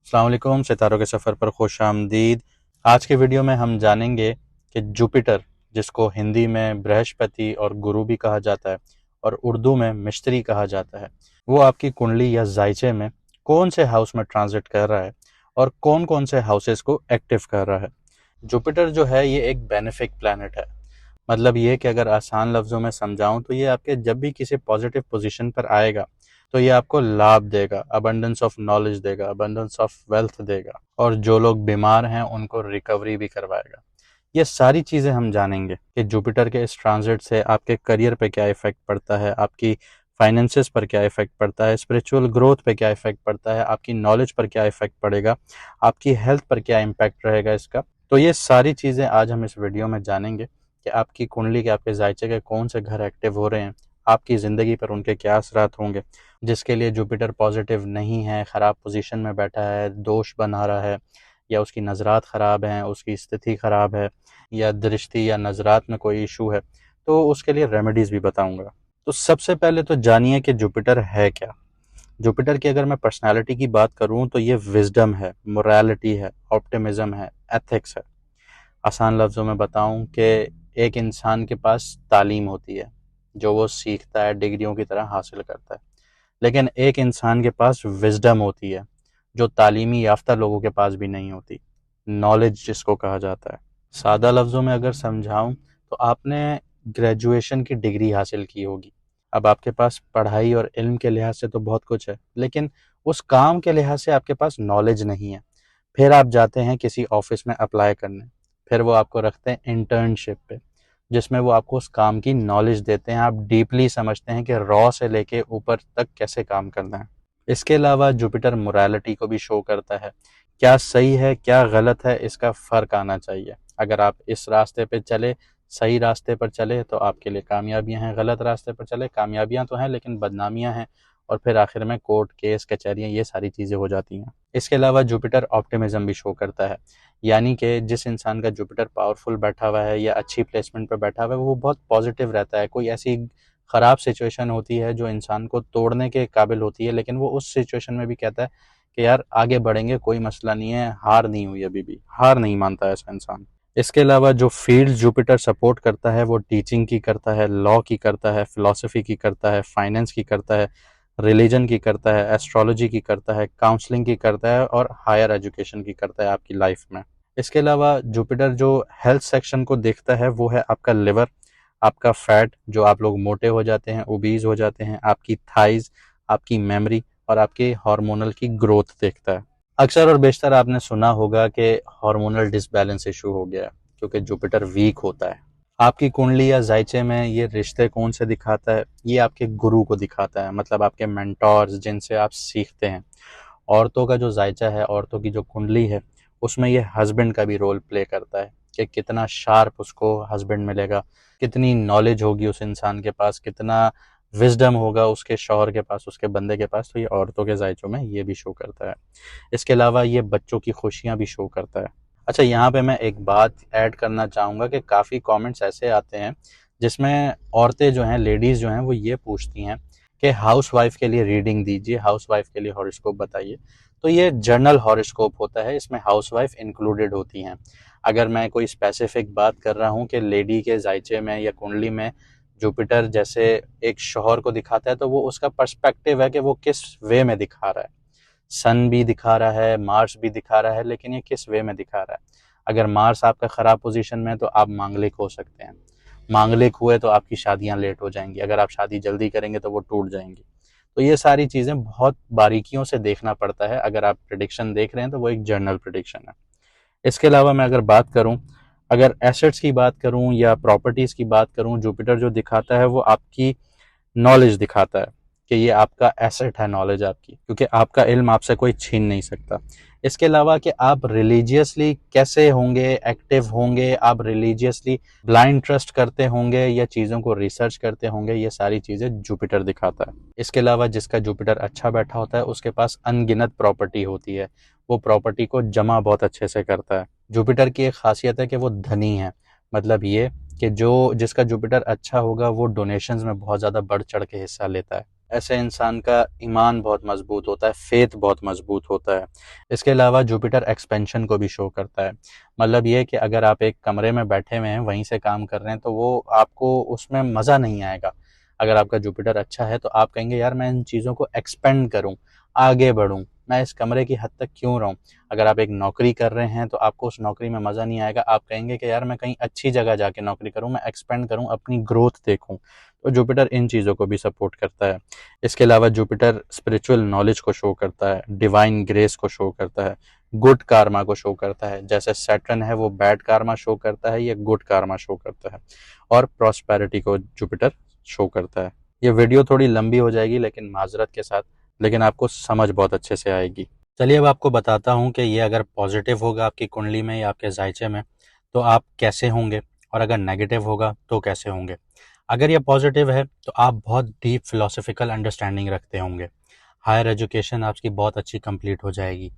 अस्सलाम वालेकुम, सितारों के सफ़र पर खुश आमदीद। आज के वीडियो में हम जानेंगे कि जुपिटर, जिसको हिंदी में बृहस्पति और गुरु भी कहा जाता है और उर्दू में मिस्त्री कहा जाता है, वो आपकी कुंडली या जायचे में कौन से हाउस में ट्रांजिट कर रहा है और कौन कौन से हाउसेस को एक्टिव कर रहा है। जुपिटर जो है ये एक बेनिफिक प्लैनेट है। मतलब ये कि अगर आसान लफ्ज़ों में समझाऊं तो ये आपके जब भी किसी पॉजिटिव पोजीशन पर आएगा तो ये आपको लाभ देगा, अबंडेंस ऑफ नॉलेज देगा, अबंडेंस ऑफ वेल्थ देगा, और जो लोग बीमार हैं उनको रिकवरी भी करवाएगा। ये सारी चीज़ें हम जानेंगे कि जुपिटर के इस ट्रांजिट से आपके करियर पे क्या इफेक्ट पड़ता है, आपकी फाइनेंसेस पर क्या इफेक्ट पड़ता है, स्पिरिचुअल ग्रोथ पे क्या इफेक्ट पड़ता है, आपकी नॉलेज पर क्या इफेक्ट पड़ेगा, आपकी हेल्थ पर क्या इम्पैक्ट रहेगा इसका। तो ये सारी चीज़ें आज हम इस वीडियो में जानेंगे कि आपकी कुंडली के, आपके जायचे के कौन से घर एक्टिव हो रहे हैं, आपकी ज़िंदगी पर उनके क्या असरात होंगे। जिसके लिए जुपिटर पॉजिटिव नहीं है, ख़राब पोजीशन में बैठा है, दोष बना रहा है, या उसकी नज़रात ख़राब हैं, उसकी स्थिति ख़राब है, या दृष्टि या नज़रात में कोई इशू है, तो उसके लिए रेमेडीज़ भी बताऊंगा। तो सबसे पहले तो जानिए कि जुपिटर है क्या। जुपिटर की अगर मैं पर्सनालिटी की बात करूं तो ये विजडम है, मोरालिटी है, ऑप्टिमिज्म है, एथिक्स है। आसान लफ्ज़ों में बताऊं कि एक इंसान के पास तालीम होती है जो वो सीखता है, डिग्रियों की तरह हासिल करता है, लेकिन एक इंसान के पास विजडम होती है जो तालीमी याफ्ता लोगों के पास भी नहीं होती, नॉलेज जिसको कहा जाता है। सादा लफ्ज़ों में अगर समझाऊं तो आपने ग्रेजुएशन की डिग्री हासिल की होगी, अब आपके पास पढ़ाई और इल्म के लिहाज से तो बहुत कुछ है, लेकिन उस काम के लिहाज से आपके पास नॉलेज नहीं है। फिर आप जाते हैं किसी ऑफिस में अप्लाई करने, फिर वो आपको रखते हैं इंटर्नशिप पे, जिसमें वो आपको उस काम की नॉलेज देते हैं, आप डीपली समझते हैं कि रॉ से लेके ऊपर तक कैसे काम करना है। इसके अलावा जुपिटर मोरालिटी को भी शो करता है, क्या सही है क्या गलत है इसका फ़र्क आना चाहिए। अगर आप इस रास्ते पे चले, सही रास्ते पर चले तो आपके लिए कामयाबियां हैं, गलत रास्ते पर चले कामयाबियां तो हैं लेकिन बदनामियां हैं, और फिर आखिर में कोर्ट केस कचहरियां, ये सारी चीज़ें हो जाती हैं। इसके अलावा जुपिटर ऑप्टिमिज्म भी शो करता है, यानी कि जिस इंसान का जुपिटर पावरफुल बैठा हुआ है या अच्छी प्लेसमेंट पर बैठा हुआ है वो बहुत पॉजिटिव रहता है। कोई ऐसी ख़राब सिचुएशन होती है जो इंसान को तोड़ने के काबिल होती है, लेकिन वो उस सिचुएशन में भी कहता है कि यार आगे बढ़ेंगे, कोई मसला नहीं है, हार नहीं हुई, अभी भी हार नहीं मानता ऐसा इंसान। इसके अलावा जो फील्ड जुपिटर सपोर्ट करता है वो टीचिंग की करता है, लॉ की करता है, फिलॉसफी की करता है, फाइनेंस की करता है, रिलीजन की करता है, एस्ट्रोलॉजी की करता है, काउंसलिंग की करता है, और हायर एजुकेशन की करता है आपकी लाइफ में। इसके अलावा जुपिटर जो हेल्थ सेक्शन को देखता है वो है आपका लिवर, आपका फैट, जो आप लोग मोटे हो जाते हैं, ओबीज हो जाते हैं, आपकी थाइज, आपकी मेमोरी और आपके हार्मोनल की ग्रोथ देखता है। अक्सर और बेशतर आपने सुना होगा कि हार्मोनल डिसबैलेंस इशू हो गया है क्योंकि जुपिटर वीक होता है। आपकी कुंडली या जायचे में ये रिश्ते कौन से दिखाता है, ये आपके गुरु को दिखाता है, मतलब आपके मेंटोर्स जिनसे आप सीखते हैं। औरतों का जो जायचा है, औरतों की जो कुंडली है, उसमें ये हस्बैंड का भी रोल प्ले करता है कि कितना शार्प उसको हस्बैंड मिलेगा, कितनी नॉलेज होगी उस इंसान के पास, कितना विजडम होगा उसके शौहर के पास, उसके बंदे के पास। तो ये औरतों के जायचों में ये भी शो करता है। इसके अलावा ये बच्चों की खुशियां भी शो करता है। अच्छा, यहाँ पे मैं एक बात ऐड करना चाहूँगा कि काफ़ी कमेंट्स ऐसे आते हैं जिसमें औरतें जो हैं, लेडीज़ जो हैं, वो ये पूछती हैं कि हाउस वाइफ के लिए रीडिंग दीजिए, हाउस वाइफ के लिए हॉरोस्कोप बताइए। तो ये जर्नल हॉरोस्कोप होता है, इसमें हाउस वाइफ इंक्लूडेड होती हैं। अगर मैं कोई स्पेसिफिक बात कर रहा हूँ कि लेडी के जायचे में या कुंडली में जुपिटर जैसे एक शौहर को दिखाता है, तो वो उसका पर्सपेक्टिव है कि वो किस वे में दिखा रहा है। सन भी दिखा रहा है, मार्स भी दिखा रहा है, लेकिन ये किस वे में दिखा रहा है। अगर मार्स आपका ख़राब पोजीशन में है तो आप मांगलिक हो सकते हैं, मांगलिक हुए तो आपकी शादियां लेट हो जाएंगी, अगर आप शादी जल्दी करेंगे तो वो टूट जाएंगी। तो ये सारी चीज़ें बहुत बारीकियों से देखना पड़ता है। अगर आप प्रिडिक्शन देख रहे हैं तो वो एक जर्नल प्रिडिक्शन है। इसके अलावा मैं अगर बात करूं, अगर एसेट्स की बात करूं या प्रॉपर्टीज़ की बात करूं, जुपिटर जो दिखाता है वो आपकी नॉलेज दिखाता है कि ये आपका एसेट है, नॉलेज आपकी, क्योंकि आपका इल्म आपसे कोई छीन नहीं सकता। इसके अलावा कि आप रिलीजियसली कैसे होंगे, एक्टिव होंगे, आप रिलीजियसली ब्लाइंड ट्रस्ट करते होंगे या चीज़ों को रिसर्च करते होंगे, ये सारी चीज़ें जुपिटर दिखाता है। इसके अलावा जिसका जुपिटर अच्छा बैठा होता है उसके पास अनगिनत प्रॉपर्टी होती है, वो प्रॉपर्टी को जमा बहुत अच्छे से करता है। जुपिटर की एक खासियत है कि वो धनी है, मतलब ये कि जो जिसका जुपिटर अच्छा होगा वो डोनेशंस में बहुत ज़्यादा बढ़ चढ़ के हिस्सा लेता है। ऐसे इंसान का ईमान बहुत मजबूत होता है, फेथ बहुत मजबूत होता है। इसके अलावा जुपिटर एक्सपेंशन को भी शो करता है। मतलब ये कि अगर आप एक कमरे में बैठे हुए हैं, वहीं से काम कर रहे हैं, तो वो आपको उसमें मज़ा नहीं आएगा। अगर आपका जुपिटर अच्छा है तो आप कहेंगे यार मैं इन चीज़ों को एक्सपेंड करूं, आगे बढ़ूं, मैं इस कमरे की हद तक क्यों रहूं। अगर आप एक नौकरी कर रहे हैं तो आपको उस नौकरी में मज़ा नहीं आएगा, आप कहेंगे कि यार मैं कहीं अच्छी जगह जाके नौकरी करूं, मैं एक्सपेंड करूं, अपनी ग्रोथ देखूं। तो जुपिटर इन चीज़ों को भी सपोर्ट करता है। इसके अलावा जुपिटर स्पिरिचुअल नॉलेज को शो करता है, डिवाइन ग्रेस को शो करता है, गुड कार्मा को शो करता है। जैसे सैटर्न है वो बैड कार्मा शो करता है, ये गुड कार्मा शो करता है। और प्रॉस्पेरिटी को जुपिटर शो करता है। ये वीडियो थोड़ी लंबी हो जाएगी लेकिन माजरत के साथ, लेकिन आपको समझ बहुत अच्छे से आएगी। चलिए अब आपको बताता हूँ कि ये अगर पॉजिटिव होगा आपकी कुंडली में या आपके जायचे में तो आप कैसे होंगे, और अगर नेगेटिव होगा तो कैसे होंगे। अगर ये पॉजिटिव है तो आप बहुत डीप फिलोसफिकल अंडरस्टैंडिंग रखते होंगे, हायर एजुकेशन आपकी बहुत अच्छी कंप्लीट हो जाएगी,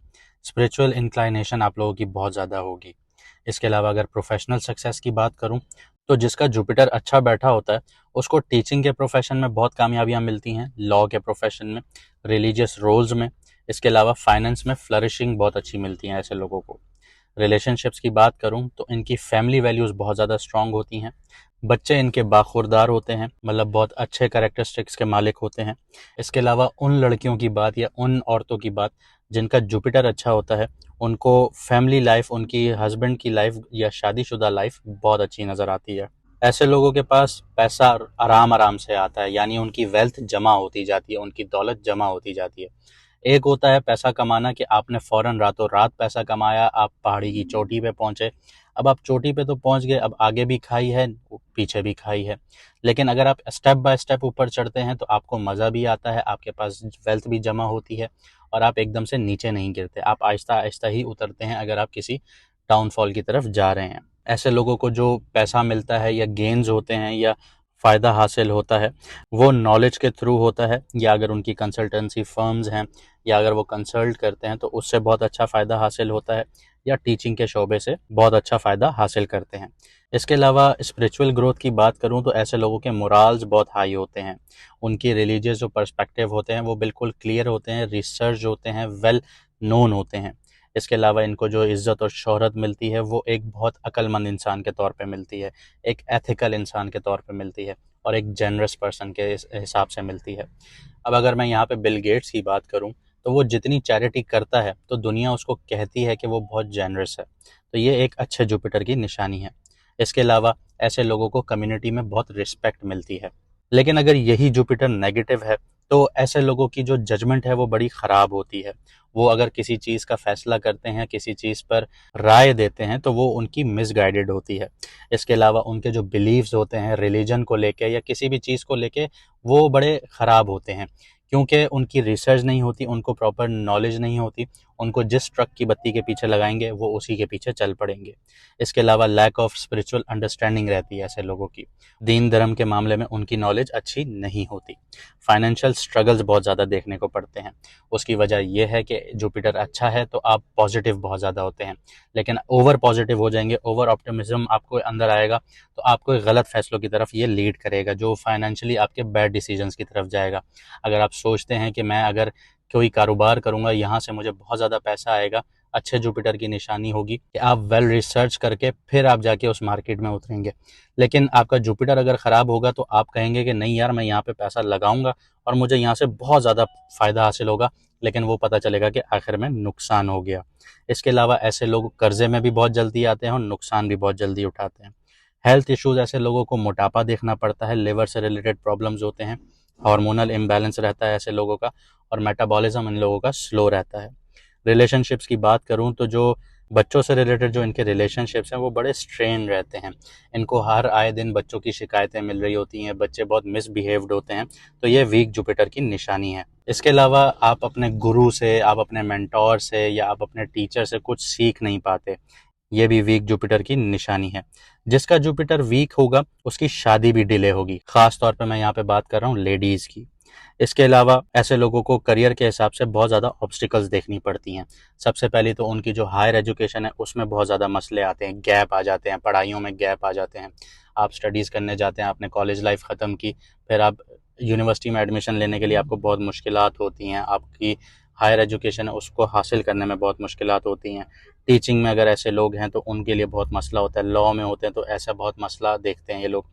स्पिरिचुअल इंक्लाइनेशन आप लोगों की बहुत ज़्यादा होगी। इसके अलावा अगर प्रोफेशनल सक्सेस की बात करूं तो जिसका जुपिटर अच्छा बैठा होता है उसको टीचिंग के प्रोफेशन में बहुत कामयाबियां मिलती हैं, लॉ के प्रोफेशन में, रिलीजियस रोल्स में। इसके अलावा फाइनेंस में फ्लरिशिंग बहुत अच्छी मिलती है ऐसे लोगों को। रिलेशनशिप्स की बात करूं तो इनकी फैमिली वैल्यूज़ बहुत ज़्यादा स्ट्रांग होती हैं, बच्चे इनके बाखुरदार होते हैं, मतलब बहुत अच्छे कैरेक्टरिस्टिक्स के मालिक होते हैं। इसके अलावा उन लड़कियों की बात या उन औरतों की बात जिनका जुपिटर अच्छा होता है, उनको फैमिली लाइफ, उनकी हस्बैंड की लाइफ या शादीशुदा लाइफ बहुत अच्छी नज़र आती है। ऐसे लोगों के पास पैसा आराम आराम से आता है, यानी उनकी वेल्थ जमा होती जाती है, उनकी दौलत जमा होती जाती है। एक होता है पैसा कमाना कि आपने फौरन रातों रात पैसा कमाया, आप पहाड़ी की चोटी पे पहुंचे। अब आप चोटी पे तो पहुंच गए, अब आगे भी खाई है, पीछे भी खाई है। लेकिन अगर आप स्टेप बाय स्टेप ऊपर चढ़ते हैं तो आपको मज़ा भी आता है, आपके पास वेल्थ भी जमा होती है और आप एकदम से नीचे नहीं गिरते, आप आहिस्ता आहिस्ता ही उतरते हैं अगर आप किसी डाउनफॉल की तरफ जा रहे हैं। ऐसे लोगों को जो पैसा मिलता है या गेन्स होते हैं या फ़ायदा हासिल होता है वो नॉलेज के थ्रू होता है, या अगर उनकी कंसल्टेंसी फर्म्स हैं या अगर वो कंसल्ट करते हैं तो उससे बहुत अच्छा फ़ायदा हासिल होता है, या टीचिंग के शोबे से बहुत अच्छा फ़ायदा हासिल करते हैं। इसके अलावा स्पिरिचुअल ग्रोथ की बात करूं तो ऐसे लोगों के मोराल्स बहुत हाई होते हैं, उनकी रिलीजियस जो पर्सपेक्टिव होते हैं वो बिल्कुल क्लियर होते हैं, रिसर्च होते हैं, वेल नोन होते हैं। इसके अलावा इनको जो इज़्ज़त और शोहरत मिलती है वो एक बहुत अक्लमंद इंसान के तौर पे मिलती है, एक एथिकल इंसान के तौर पे मिलती है और एक जेनरस पर्सन के हिसाब से मिलती है। अब अगर मैं यहाँ पे बिल गेट्स की बात करूँ तो वो जितनी चैरिटी करता है तो दुनिया उसको कहती है कि वो बहुत जेनरस है, तो ये एक अच्छे जुपिटर की निशानी है। इसके अलावा ऐसे लोगों को कम्युनिटी में बहुत रिस्पेक्ट मिलती है। लेकिन अगर यही जुपिटर नेगेटिव है तो ऐसे लोगों की जो जजमेंट है वो बड़ी ख़राब होती है। वो अगर किसी चीज़ का फैसला करते हैं, किसी चीज़ पर राय देते हैं तो वो उनकी मिसगाइडेड होती है। इसके अलावा उनके जो बिलीव्स होते हैं रिलीजन को लेके या किसी भी चीज़ को लेके वो बड़े ख़राब होते हैं, क्योंकि उनकी रिसर्च नहीं होती, उनको प्रॉपर नॉलेज नहीं होती, उनको जिस ट्रक की बत्ती के पीछे लगाएंगे वो उसी के पीछे चल पड़ेंगे। इसके अलावा लैक ऑफ स्पिरिचुअल अंडरस्टैंडिंग रहती है ऐसे लोगों की, दीन धर्म के मामले में उनकी नॉलेज अच्छी नहीं होती। फाइनेंशियल स्ट्रगल्स बहुत ज़्यादा देखने को पड़ते हैं। उसकी वजह यह है कि जुपिटर अच्छा है तो आप पॉजिटिव बहुत ज़्यादा होते हैं, लेकिन ओवर पॉजिटिव हो जाएंगे, ओवर ऑप्टिमिज्म आपको अंदर आएगा तो आपको गलत फैसलों की तरफ ये लीड करेगा जो फाइनेंशियली आपके बैड डिसीजंस की तरफ जाएगा। अगर आप सोचते हैं कि मैं अगर कोई कारोबार करूंगा यहाँ से मुझे बहुत ज़्यादा पैसा आएगा, अच्छे जुपिटर की निशानी होगी कि आप वेल रिसर्च करके फिर आप जाके उस मार्केट में उतरेंगे। लेकिन आपका जुपिटर अगर ख़राब होगा तो आप कहेंगे कि नहीं यार मैं यहाँ पे पैसा लगाऊंगा और मुझे यहाँ से बहुत ज़्यादा फ़ायदा हासिल होगा, लेकिन वो पता चलेगा कि आखिर में नुकसान हो गया। इसके अलावा ऐसे लोग कर्जे में भी बहुत जल्दी आते हैं और नुकसान भी बहुत जल्दी उठाते हैं। हेल्थ इश्यूज़, ऐसे लोगों को मोटापा देखना पड़ता है, लिवर से रिलेटेड प्रॉब्लम्स होते हैं, हार्मोनल इम्बैलेंस रहता है ऐसे लोगों का, और मेटाबॉलिज्म इन लोगों का स्लो रहता है। रिलेशनशिप्स की बात करूं तो जो बच्चों से रिलेटेड जो इनके रिलेशनशिप्स हैं वो बड़े स्ट्रेन रहते हैं, इनको हर आए दिन बच्चों की शिकायतें मिल रही होती हैं, बच्चे बहुत मिसबिहेव्ड होते हैं, तो ये वीक जुपिटर की निशानी है। इसके अलावा आप अपने गुरु से, आप अपने मेंटोर से या आप अपने टीचर से कुछ सीख नहीं पाते, ये भी वीक जुपिटर की निशानी है। जिसका जुपिटर वीक होगा उसकी शादी भी डिले होगी, खास तौर पे मैं यहाँ पे बात कर रहा हूँ लेडीज़ की। इसके अलावा ऐसे लोगों को करियर के हिसाब से बहुत ज़्यादा ऑब्स्टिकल्स देखनी पड़ती हैं। सबसे पहले तो उनकी जो हायर एजुकेशन है उसमें बहुत ज़्यादा मसले आते हैं, गैप आ जाते हैं, पढ़ाइयों में गैप आ जाते हैं। आप स्टडीज़ करने जाते हैं, आपने कॉलेज लाइफ ख़त्म की, फिर आप यूनिवर्सिटी में एडमिशन लेने के लिए आपको बहुत मुश्किलात होती हैं, आपकी हायर एजुकेशन है उसको हासिल करने में बहुत मुश्किलात होती हैं। टीचिंग में अगर ऐसे लोग हैं तो उनके लिए बहुत मसला होता है, लॉ में होते हैं तो ऐसा बहुत मसला देखते हैं ये लोग।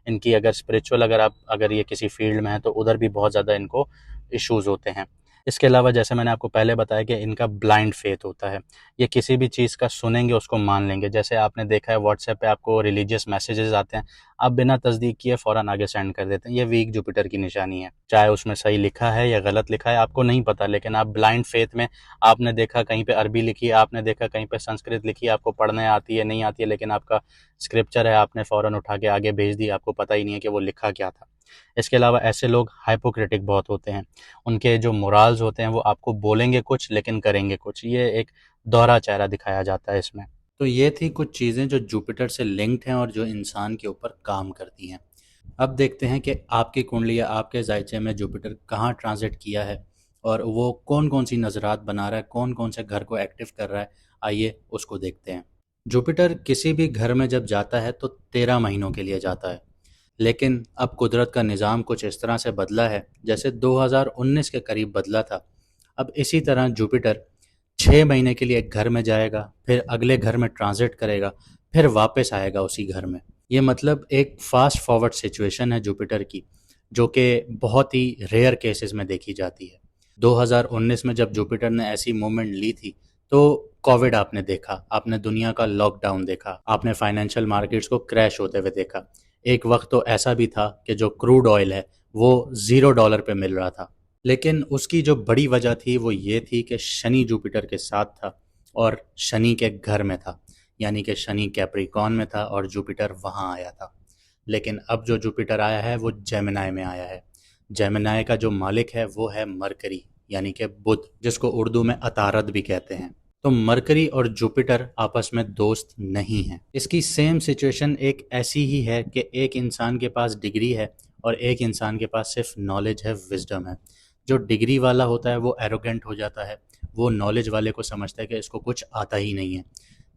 इनकी अगर स्पिरिचुअल अगर ये किसी फील्ड में है तो उधर भी बहुत ज़्यादा इनको इश्यूज़ होते हैं। इसके अलावा जैसे मैंने आपको पहले बताया कि इनका ब्लाइंड फेथ होता है, ये किसी भी चीज़ का सुनेंगे उसको मान लेंगे। जैसे आपने देखा है व्हाट्सएप पे आपको रिलीजियस मैसेजेस आते हैं, आप बिना तस्दीक किए फ़ौरन आगे सेंड कर देते हैं, ये वीक जुपिटर की निशानी है। चाहे उसमें सही लिखा है या गलत लिखा है आपको नहीं पता, लेकिन आप ब्लाइंड फेथ में, आपने देखा कहीं पे अरबी लिखी है, आपने देखा कहीं पे संस्कृत लिखी है, आपको पढ़ने आती है नहीं आती है, लेकिन आपका स्क्रिप्चर है आपने फ़ौरन उठा के आगे भेज दी, आपको पता ही नहीं है कि वो लिखा क्या था। इसके अलावा ऐसे लोग हाइपोक्रिटिक बहुत होते हैं, उनके जो मोराल्स होते हैं वो आपको बोलेंगे कुछ लेकिन करेंगे कुछ, ये एक दोहरा चेहरा दिखाया जाता है इसमें। तो ये थी कुछ चीज़ें जो जुपिटर से लिंक्ड हैं और जो इंसान के ऊपर काम करती हैं। अब देखते हैं कि आपकी कुंडली या आपके जायचे में जुपिटर कहाँ ट्रांजिट किया है और वो कौन कौन सी नज़रात बना रहा है, कौन कौन से घर को एक्टिव कर रहा है। आइए उसको देखते हैं। जुपिटर किसी भी घर में जब जाता है तो 13 महीनों के लिए जाता है, लेकिन अब कुदरत का निज़ाम कुछ इस तरह से बदला है जैसे 2019 के करीब बदला था। अब इसी तरह जुपिटर 6 महीने के लिए एक घर में जाएगा, फिर अगले घर में ट्रांजिट करेगा, फिर वापस आएगा उसी घर में। ये मतलब एक फास्ट फॉरवर्ड सिचुएशन है जुपिटर की, जो कि बहुत ही रेयर केसेस में देखी जाती है। 2019 में जब जुपिटर ने ऐसी मूवमेंट ली थी तो कोविड आपने देखा, आपने दुनिया का लॉकडाउन देखा, आपने फाइनेंशियल मार्केट्स को क्रैश होते हुए देखा। एक वक्त तो ऐसा भी था कि जो क्रूड ऑयल है वो $0 पे मिल रहा था। लेकिन उसकी जो बड़ी वजह थी वो ये थी कि शनि जुपिटर के साथ था और शनि के घर में था, यानी कि शनि कैप्रिकॉर्न में था और जुपिटर वहाँ आया था। लेकिन अब जो जुपिटर आया है वो जेमिनाई में आया है। जेमिनाई का जो मालिक है वो है मरकरी, यानी कि बुध, जिसको उर्दू में अतारद भी कहते हैं। तो मरकरी और जुपिटर आपस में दोस्त नहीं हैं। इसकी सेम सिचुएशन एक ऐसी ही है कि एक इंसान के पास डिग्री है और एक इंसान के पास सिर्फ नॉलेज है, विजडम है। जो डिग्री वाला होता है वो एरोगेंट हो जाता है, वो नॉलेज वाले को समझता है कि इसको कुछ आता ही नहीं है।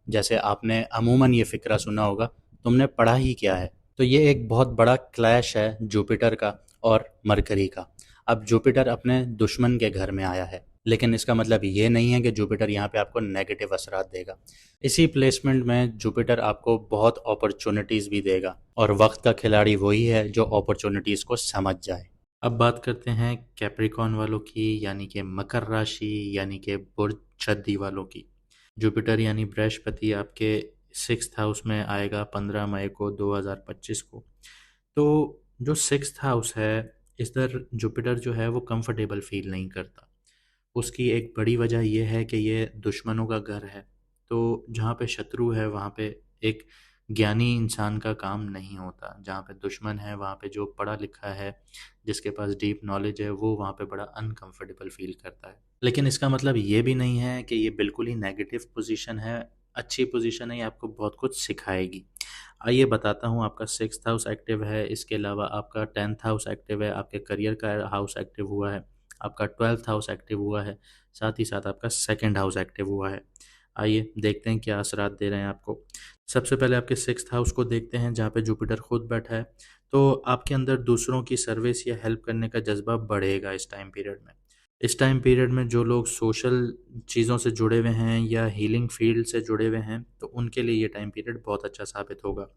जैसे आपने अमूमन ये फ़िक्रा सुना होगा, तुमने पढ़ा ही क्या है। तो ये एक बहुत बड़ा क्लैश है जुपिटर का और मरकरी का। अब जुपिटर अपने दुश्मन के घर में आया है, लेकिन इसका मतलब ये नहीं है कि जुपिटर यहाँ पे आपको नेगेटिव असरात देगा। इसी प्लेसमेंट में जुपिटर आपको बहुत अपॉर्चुनिटीज़ भी देगा, और वक्त का खिलाड़ी वही है जो अपॉर्चुनिटीज़ को समझ जाए। अब बात करते हैं कैप्रिकॉर्न वालों की, यानी कि मकर राशि, यानी कि बुर्ज छद्दी वालों की। जुपिटर यानी बृहस्पति आपके 6th हाउस में आएगा 15 मई को 2025 को। तो जो 6th हाउस है, इधर जुपिटर जो है वो कंफर्टेबल फील नहीं करता। उसकी एक बड़ी वजह यह है कि ये दुश्मनों का घर है। तो जहाँ पे शत्रु है वहाँ पे एक ज्ञानी इंसान का काम नहीं होता। जहाँ पे दुश्मन है वहाँ पे जो पढ़ा लिखा है, जिसके पास डीप नॉलेज है, वो वहाँ पे बड़ा अनकंफर्टेबल फील करता है। लेकिन इसका मतलब ये भी नहीं है कि ये बिल्कुल ही नेगेटिव पोजीशन है। अच्छी पोजीशन है, ये आपको बहुत कुछ सिखाएगी। आइए बताता हूँ। आपका 6th हाउस एक्टिव है, इसके अलावा आपका 10th हाउस एक्टिव है, आपके करियर का हाउस एक्टिव हुआ है, आपका 12th हाउस एक्टिव हुआ है, साथ ही साथ आपका 2nd हाउस एक्टिव हुआ है। आइए देखते हैं क्या असरात दे रहे हैं आपको। सबसे पहले आपके 6th हाउस को देखते हैं, जहाँ पे जुपिटर खुद बैठा है। तो आपके अंदर दूसरों की सर्विस या हेल्प करने का जज्बा बढ़ेगा इस टाइम पीरियड में। इस टाइम पीरियड में जो लोग सोशल चीज़ों से जुड़े हुए हैं या हीलिंग फील्ड से जुड़े हुए हैं, तो उनके लिए ये टाइम पीरियड बहुत अच्छा साबित होगा।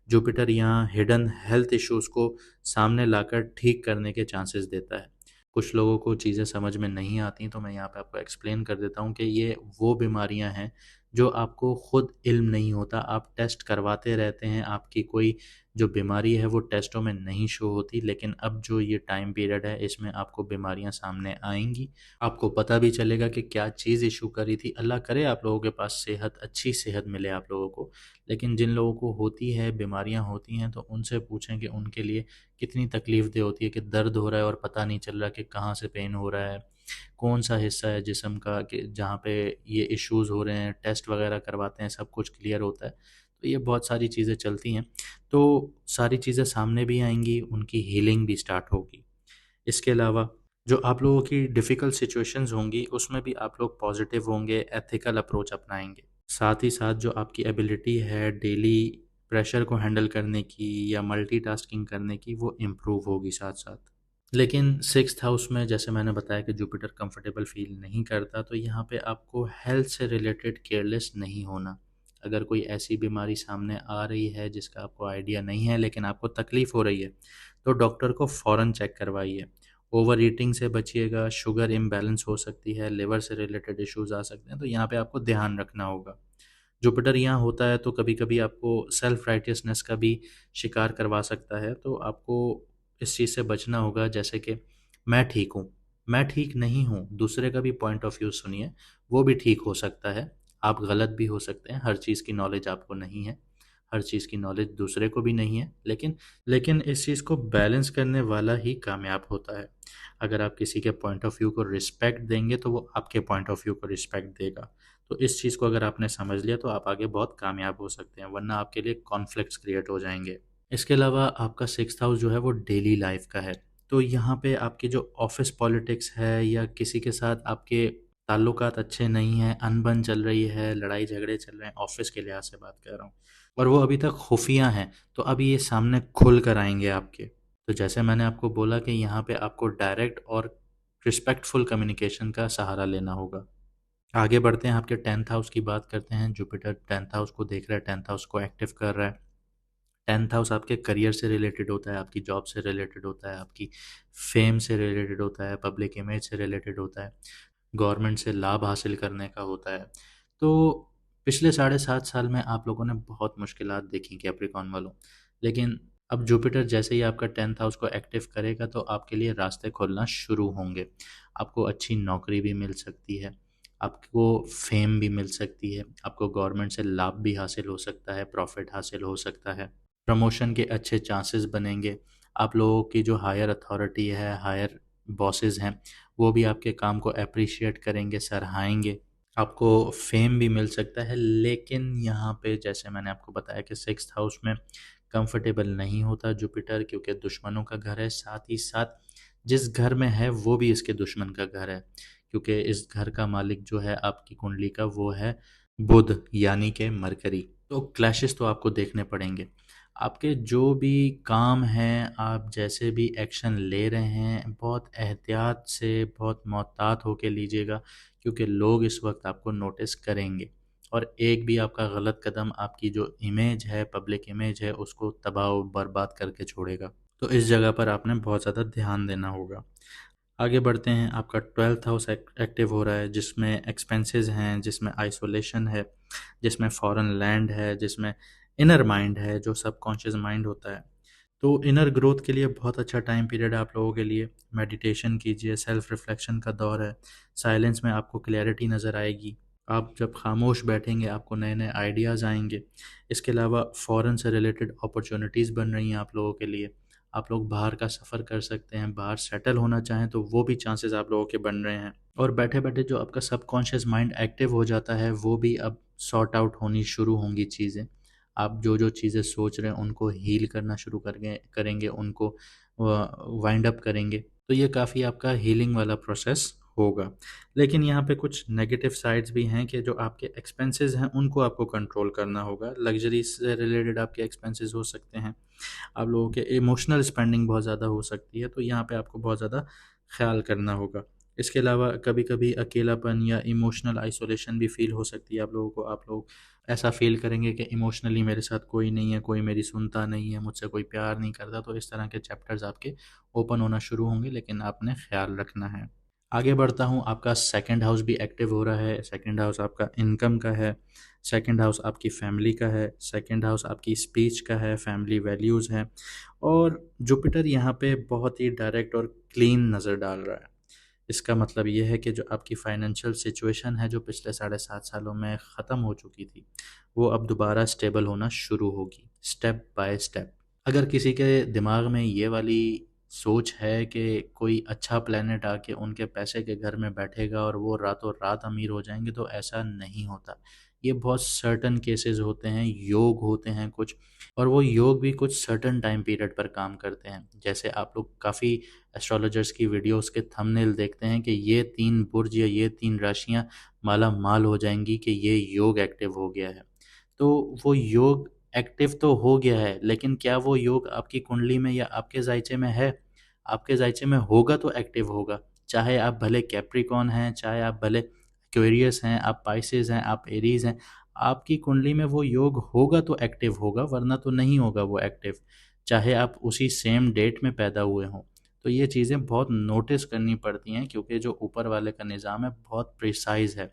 जुपिटर यहाँ हिडन हेल्थ इश्यूज़ को सामने लाकर ठीक करने के चांसेस देता है। कुछ लोगों को चीज़ें समझ में नहीं आती, तो मैं यहाँ पे आपको एक्सप्लेन कर देता हूँ कि ये वो बीमारियाँ हैं जो आपको खुद इल्म नहीं होता, आप टेस्ट करवाते रहते हैं, आपकी कोई जो बीमारी है वो टेस्टों में नहीं शो होती। लेकिन अब जो ये टाइम पीरियड है इसमें आपको बीमारियां सामने आएंगी, आपको पता भी चलेगा कि क्या चीज़ इशू करी थी। अल्लाह करे आप लोगों के पास सेहत, अच्छी सेहत मिले आप लोगों को। लेकिन जिन लोगों को होती है, बीमारियां होती हैं, तो उनसे पूछें कि उनके लिए कितनी तकलीफ़देह होती है कि दर्द हो रहा है और पता नहीं चल रहा कि कहाँ से पेन हो रहा है, कौन सा हिस्सा है जिस्म का कि जहाँ पे ये इश्यूज़ हो रहे हैं। टेस्ट वगैरह करवाते हैं, सब कुछ क्लियर होता है। तो ये बहुत सारी चीज़ें चलती हैं। तो सारी चीज़ें सामने भी आएंगी, उनकी हीलिंग भी स्टार्ट होगी। इसके अलावा जो आप लोगों की डिफ़िकल्ट सिचुएशंस होंगी उसमें भी आप लोग पॉजिटिव होंगे, एथिकल अप्रोच अपनाएंगे। साथ ही साथ जो आपकी एबिलिटी है डेली प्रेशर को हैंडल करने की या मल्टीटास्किंग करने की, वो इम्प्रूव होगी साथ साथ। लेकिन सिक्स्थ हाउस में जैसे मैंने बताया कि जुपिटर कंफर्टेबल फील नहीं करता, तो यहाँ पे आपको हेल्थ से रिलेटेड केयरलेस नहीं होना। अगर कोई ऐसी बीमारी सामने आ रही है जिसका आपको आइडिया नहीं है लेकिन आपको तकलीफ हो रही है, तो डॉक्टर को फ़ौरन चेक करवाइए। ओवर ईटिंग से बचिएगा, शुगर इम्बैलेंस हो सकती है, लिवर से रिलेटेड इश्यूज आ सकते हैं, तो यहाँ पे आपको ध्यान रखना होगा। जुपिटर यहाँ होता है तो कभी कभी आपको सेल्फ राइटियसनेस का भी शिकार करवा सकता है, तो आपको इस चीज़ से बचना होगा। जैसे कि मैं ठीक हूँ, मैं ठीक नहीं हूँ, दूसरे का भी पॉइंट ऑफ व्यू सुनिए, वो भी ठीक हो सकता है, आप गलत भी हो सकते हैं, हर चीज़ की नॉलेज आपको नहीं है, हर चीज़ की नॉलेज दूसरे को भी नहीं है, लेकिन इस चीज़ को बैलेंस करने वाला ही कामयाब होता है। अगर आप किसी के पॉइंट ऑफ व्यू को रिस्पेक्ट देंगे तो वो आपके पॉइंट ऑफ व्यू को रिस्पेक्ट देगा। तो इस चीज़ को अगर आपने समझ लिया तो आप आगे बहुत कामयाब हो सकते हैं, वरना आपके लिए कॉन्फ्लिक्ट्स क्रिएट हो जाएंगे। इसके अलावा आपका सिक्स्थ हाउस जो है वो डेली लाइफ का है। तो यहाँ पे आपकी जो ऑफिस पॉलिटिक्स है या किसी के साथ आपके ताल्लुकात अच्छे नहीं हैं, अनबन चल रही है, लड़ाई झगड़े चल रहे हैं, ऑफिस के लिहाज से बात कर रहा हूँ, और वो अभी तक खुफिया हैं, तो अभी ये सामने खुल कर आएंगे आपके। तो जैसे मैंने आपको बोला कि यहाँ पे आपको डायरेक्ट और रिस्पेक्टफुल कम्युनिकेशन का सहारा लेना होगा। आगे बढ़ते हैं, आपके टेंथ हाउस की बात करते हैं। जुपिटर टेंथ हाउस को देख रहा है, टेंथ हाउस को एक्टिव कर रहा है। टेंथ हाउस आपके करियर से रिलेटेड होता है, आपकी जॉब से रिलेटेड होता है, आपकी फेम से रिलेटेड होता है, पब्लिक इमेज से रिलेटेड होता है, गवर्नमेंट से लाभ हासिल करने का होता है। तो पिछले 7.5 साल में आप लोगों ने बहुत मुश्किलात देखी कैप्रिकॉन वालों, लेकिन अब जुपिटर जैसे ही आपका टेंथ हाउस को एक्टिव करेगा तो आपके लिए रास्ते खुलना शुरू होंगे। आपको अच्छी नौकरी भी मिल सकती है, आपको फेम भी मिल सकती है, आपको गवर्नमेंट से लाभ भी हासिल हो सकता है, प्रॉफिट हासिल हो सकता है, प्रमोशन के अच्छे चांसेस बनेंगे। आप लोगों की जो हायर अथॉरिटी है, हायर बॉसेस हैं, वो भी आपके काम को अप्रिशिएट करेंगे, सराहाएंगे, आपको फेम भी मिल सकता है। लेकिन यहाँ पे जैसे मैंने आपको बताया कि सिक्स्थ हाउस में कंफर्टेबल नहीं होता जुपिटर, क्योंकि दुश्मनों का घर है, साथ ही साथ जिस घर में है वो भी इसके दुश्मन का घर है, क्योंकि इस घर का मालिक जो है आपकी कुंडली का वो है बुध यानी कि मरकरी। तो क्लैशेस तो आपको देखने पड़ेंगे। आपके जो भी काम हैं, आप जैसे भी एक्शन ले रहे हैं, बहुत एहतियात से, बहुत मोहतात होके लीजिएगा, क्योंकि लोग इस वक्त आपको नोटिस करेंगे, और एक भी आपका गलत कदम आपकी जो इमेज है, पब्लिक इमेज है, उसको तबाह और बर्बाद करके छोड़ेगा। तो इस जगह पर आपने बहुत ज़्यादा ध्यान देना होगा। आगे बढ़ते हैं, आपका ट्वेल्थ हाउस एक्टिव हो रहा है, जिसमें एक्सपेंसेस हैं, जिसमें आइसोलेशन है, जिसमें फॉरेन लैंड है, जिसमें इनर माइंड है, जो सबकॉन्शियस माइंड होता है। तो इनर ग्रोथ के लिए बहुत अच्छा टाइम पीरियड है आप लोगों के लिए। मेडिटेशन कीजिए, सेल्फ रिफ्लेक्शन का दौर है, साइलेंस में आपको क्लैरिटी नज़र आएगी, आप जब खामोश बैठेंगे आपको नए नए आइडियाज़ आएंगे। इसके अलावा फ़ॉरेन से रिलेटेड अपॉर्चुनिटीज़ बन रही हैं आप लोगों के लिए, आप लोग बाहर का सफ़र कर सकते हैं, बाहर सेटल होना चाहें तो वो भी चांसेस आप लोगों के बन रहे हैं। और बैठे बैठे जो आपका सबकॉन्शियस माइंड एक्टिव हो जाता है, वो भी अब सॉर्ट आउट होनी शुरू होंगी चीज़ें। आप जो जो चीज़ें सोच रहे हैं उनको हील करना शुरू करेंगे, उनको वाइंड अप करेंगे, तो ये काफ़ी आपका हीलिंग वाला प्रोसेस होगा। लेकिन यहाँ पे कुछ नेगेटिव साइड्स भी हैं कि जो आपके एक्सपेंसेस हैं उनको आपको कंट्रोल करना होगा। लग्जरी से रिलेटेड आपके एक्सपेंसेस हो सकते हैं, आप लोगों के इमोशनल स्पेंडिंग बहुत ज़्यादा हो सकती है, तो यहाँ पे आपको बहुत ज़्यादा ख्याल करना होगा। इसके अलावा कभी कभी अकेलापन या इमोशनल आइसोलेशन भी फील हो सकती है आप लोगों को। आप लोग ऐसा फील करेंगे कि इमोशनली मेरे साथ कोई नहीं है, कोई मेरी सुनता नहीं है, मुझसे कोई प्यार नहीं करता, तो इस तरह के चैप्टर्स आपके ओपन होना शुरू होंगे, लेकिन आपने ख्याल रखना है। आगे बढ़ता हूँ, आपका सेकंड हाउस भी एक्टिव हो रहा है। सेकंड हाउस आपका इनकम का है, सेकंड हाउस आपकी फैमिली का है, सेकंड हाउस आपकी स्पीच का है, फैमिली वैल्यूज़ है। और जुपिटर यहाँ पे बहुत ही डायरेक्ट और क्लीन नज़र डाल रहा है। इसका मतलब ये है कि जो आपकी फाइनेंशियल सिचुएशन है, जो पिछले 7.5 सालों में ख़त्म हो चुकी थी, वो अब दोबारा स्टेबल होना शुरू होगी, स्टेप बाय स्टेप। अगर किसी के दिमाग में ये वाली सोच है कि कोई अच्छा प्लेनेट आके उनके पैसे के घर में बैठेगा और वो रातों रात अमीर हो जाएंगे, तो ऐसा नहीं होता। ये बहुत सर्टन केसेस होते हैं, योग होते हैं कुछ, और वो योग भी कुछ सर्टन टाइम पीरियड पर काम करते हैं। जैसे आप लोग काफ़ी एस्ट्रोलॉजर्स की वीडियोस के थंबनेल देखते हैं कि ये 3 बुर्ज या ये 3 राशियां माला माल हो जाएंगी कि ये योग एक्टिव हो गया है। तो वो योग एक्टिव तो हो गया है, लेकिन क्या वो योग आपकी कुंडली में या आपके जायचे में है? आपके जायचे में होगा तो एक्टिव होगा। चाहे आप भले कैप्रिकॉन हैं, चाहे आप भले एक्वेरियस हैं, आप पाइसेस हैं, आप एरीज हैं, आपकी कुंडली में वो योग होगा तो एक्टिव होगा, वरना तो नहीं होगा वो एक्टिव, चाहे आप उसी सेम डेट में पैदा हुए हों। तो ये चीज़ें बहुत नोटिस करनी पड़ती हैं, क्योंकि जो ऊपर वाले का निज़ाम है बहुत प्रिसाइज है।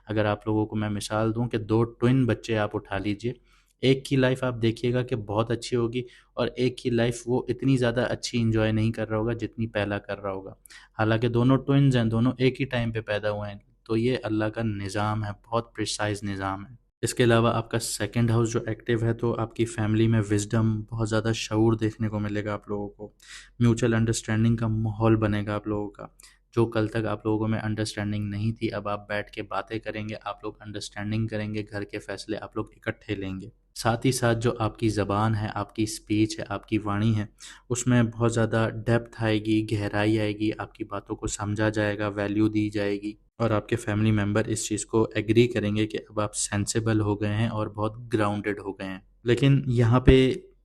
अगर आप लोगों को मैं मिसाल दूं कि दो ट्विन बच्चे आप उठा लीजिए, एक की लाइफ आप देखिएगा कि बहुत अच्छी होगी, और एक की लाइफ वो इतनी ज़्यादा अच्छी इंजॉय नहीं कर रहा होगा जितनी पहला कर रहा होगा। हालांकि दोनों ट्विन्स हैं, दोनों एक ही टाइम पे पैदा हुए हैं। तो ये अल्लाह का निज़ाम है, बहुत प्रिसाइज निज़ाम है। इसके अलावा आपका सेकंड हाउस जो एक्टिव है, तो आपकी फैमिली में विजडम, बहुत ज़्यादा शऊर देखने को मिलेगा आप लोगों को। म्यूचुअल अंडरस्टैंडिंग का माहौल बनेगा आप लोगों का। जो कल तक आप लोगों में अंडरस्टैंडिंग नहीं थी, अब आप बैठ के बातें करेंगे, आप लोग अंडरस्टैंडिंग करेंगे, घर के फैसले आप लोग इकट्ठे लेंगे। साथ ही साथ जो आपकी ज़बान है, आपकी स्पीच है, आपकी वाणी है, उसमें बहुत ज़्यादा डेप्थ आएगी, गहराई आएगी, आपकी बातों को समझा जाएगा, वैल्यू दी जाएगी, और आपके फैमिली मेम्बर इस चीज़ को एग्री करेंगे कि अब आप सेंसिबल हो गए हैं और बहुत ग्राउंडेड हो गए हैं। लेकिन यहाँ पे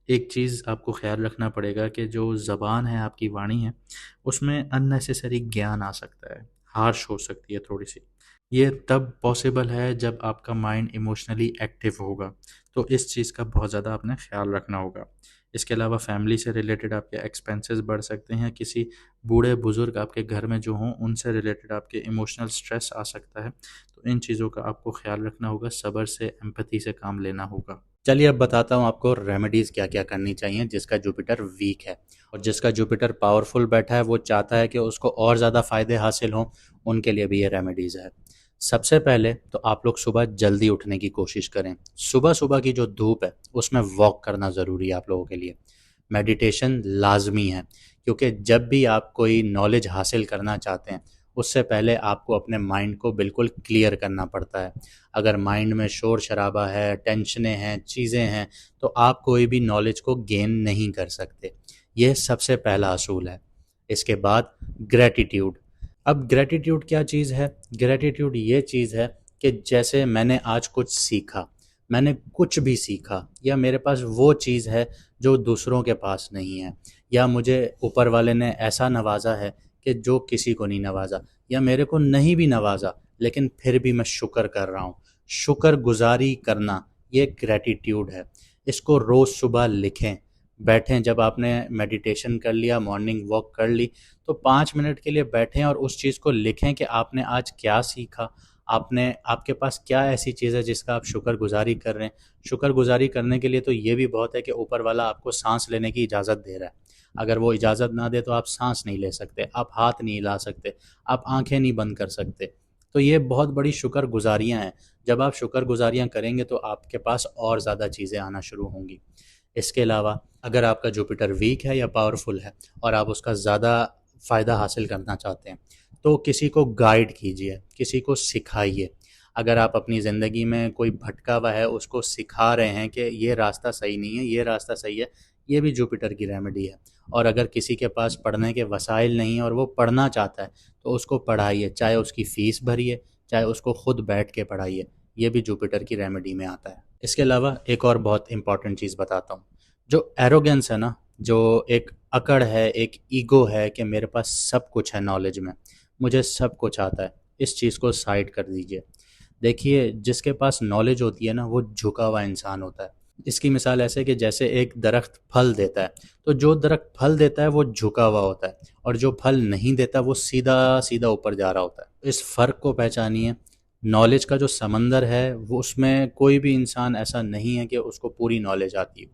एक चीज़ आपको ख्याल रखना पड़ेगा कि जो ज़बान है, आपकी वाणी है, उसमें अननेसेसरी ज्ञान आ सकता है, हार्श हो सकती है थोड़ी सी। ये तब पॉसिबल है जब आपका माइंड इमोशनली एक्टिव होगा, तो इस चीज़ का बहुत ज़्यादा आपने ख्याल रखना होगा। इसके अलावा फैमिली से रिलेटेड आपके एक्सपेंसेस बढ़ सकते हैं, किसी बूढ़े बुज़ुर्ग आपके घर में जो हों उनसे रिलेटेड आपके इमोशनल स्ट्रेस आ सकता है। तो इन चीज़ों का आपको ख्याल रखना होगा, सब्र से, एम्पैथी से काम लेना होगा। चलिए अब बताता हूँ आपको रेमेडीज़ क्या क्या करनी चाहिए जिसका जुपिटर वीक है। और जिसका जुपिटर पावरफुल बैठा है वो चाहता है कि उसको और ज़्यादा फ़ायदे हासिल हों, उनके लिए भी ये रेमेडीज़ है। सबसे पहले तो आप लोग सुबह जल्दी उठने की कोशिश करें। सुबह सुबह की जो धूप है उसमें वॉक करना ज़रूरी है आप लोगों के लिए। मेडिटेशन लाजमी है, क्योंकि जब भी आप कोई नॉलेज हासिल करना चाहते हैं, उससे पहले आपको अपने माइंड को बिल्कुल क्लियर करना पड़ता है। अगर माइंड में शोर शराबा है, टेंशनें हैं, चीज़ें हैं, तो आप कोई भी नॉलेज को गेन नहीं कर सकते। यह सबसे पहला असूल है। इसके बाद ग्रेटिट्यूड। अब ग्रेटिट्यूड क्या चीज़ है? ग्रेटिट्यूड ये चीज़ है कि जैसे मैंने आज कुछ सीखा, मैंने कुछ भी सीखा, या मेरे पास वो चीज़ है जो दूसरों के पास नहीं है, या मुझे ऊपर वाले ने ऐसा नवाजा है कि जो किसी को नहीं नवाजा, या मेरे को नहीं भी नवाजा लेकिन फिर भी मैं शुक्र कर रहा हूँ। शुक्रगुजारी करना, ये ग्रेटिट्यूड है। इसको रोज़ सुबह लिखें। बैठें, जब आपने मेडिटेशन कर लिया, मॉर्निंग वॉक कर ली, तो 5 मिनट के लिए बैठें और उस चीज़ को लिखें कि आपने आज क्या सीखा, आपने, आपके पास क्या ऐसी चीज़ है जिसका आप शुक्रगुजारी कर रहे हैं। शुक्रगुजारी करने के लिए तो ये भी बहुत है कि ऊपर वाला आपको सांस लेने की इजाज़त दे रहा है। अगर वो इजाज़त ना दे तो आप सांस नहीं ले सकते, आप हाथ नहीं हिला सकते, आप आंखें नहीं बंद कर सकते। तो ये बहुत बड़ी शुक्रगुजारियाँ हैं। जब आप शुक्रगुजारियाँ करेंगे तो आपके पास और ज़्यादा चीज़ें आना शुरू होंगी। इसके अलावा अगर आपका जुपिटर वीक है या पावरफुल है और आप उसका ज़्यादा फ़ायदा हासिल करना चाहते हैं, तो किसी को गाइड कीजिए, किसी को सिखाइए। अगर आप अपनी ज़िंदगी में कोई भटका हुआ है, उसको सिखा रहे हैं कि ये रास्ता सही नहीं है, ये रास्ता सही है, ये भी जुपिटर की रेमेडी है। और अगर किसी के पास पढ़ने के वसाइल नहीं है और वो पढ़ना चाहता है, तो उसको पढ़ाइए, चाहे उसकी फ़ीस भरिए, चाहे उसको खुद बैठ के पढ़ाइए। ये भी जुपिटर की रेमेडी में आता है। इसके अलावा एक और बहुत इंपॉर्टेंट चीज़ बताता हूँ। जो एरोगेंस है ना, जो एक अकड़ है, एक ईगो है कि मेरे पास सब कुछ है नॉलेज में, मुझे सब कुछ आता है, इस चीज़ को साइड कर दीजिए। देखिए, जिसके पास नॉलेज होती है ना, वो झुका हुआ इंसान होता है। इसकी मिसाल ऐसे कि जैसे एक दरख्त फल देता है, तो जो दरख्त फल देता है वो झुका हुआ होता है, और जो फल नहीं देता वो सीधा सीधा ऊपर जा रहा होता है। इस फ़र्क को पहचानिए। नॉलेज का जो समंदर है, वो उसमें कोई भी इंसान ऐसा नहीं है कि उसको पूरी नॉलेज आती हो।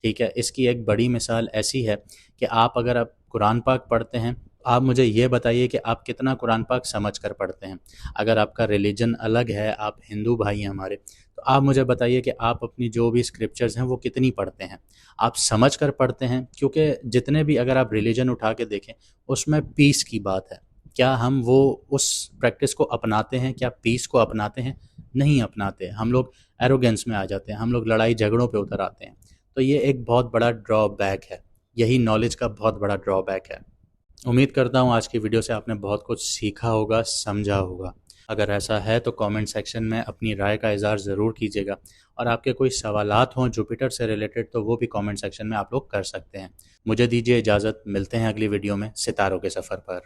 ठीक है, इसकी एक बड़ी मिसाल ऐसी है कि अगर आप कुरान पाक पढ़ते हैं, आप मुझे ये बताइए कि आप कितना कुरान पाक समझ कर पढ़ते हैं। अगर आपका रिलीजन अलग है, आप हिंदू भाई हैं हमारे, तो आप मुझे बताइए कि आप अपनी जो भी स्क्रिप्चर्स हैं वो कितनी पढ़ते हैं, आप समझ कर पढ़ते हैं। क्योंकि जितने भी, अगर आप रिलीजन उठा के देखें, उसमें पीस की बात है। क्या हम वो उस प्रैक्टिस को अपनाते हैं? क्या पीस को अपनाते हैं? नहीं अपनाते। हम लोग एरोगेंस में आ जाते हैं, हम लोग लड़ाई झगड़ों पे उतर आते हैं। तो ये एक बहुत बड़ा ड्रॉबैक है, यही नॉलेज का बहुत बड़ा ड्रॉबैक है। उम्मीद करता हूँ आज की वीडियो से आपने बहुत कुछ सीखा होगा, समझा होगा। अगर ऐसा है तो कमेंट सेक्शन में अपनी राय का इज़हार ज़रूर कीजिएगा, और आपके कोई सवालात हों जुपिटर से रिलेटेड तो वो भी कमेंट सेक्शन में आप लोग कर सकते हैं। मुझे दीजिए इजाज़त, मिलते हैं अगली वीडियो में सितारों के सफ़र पर।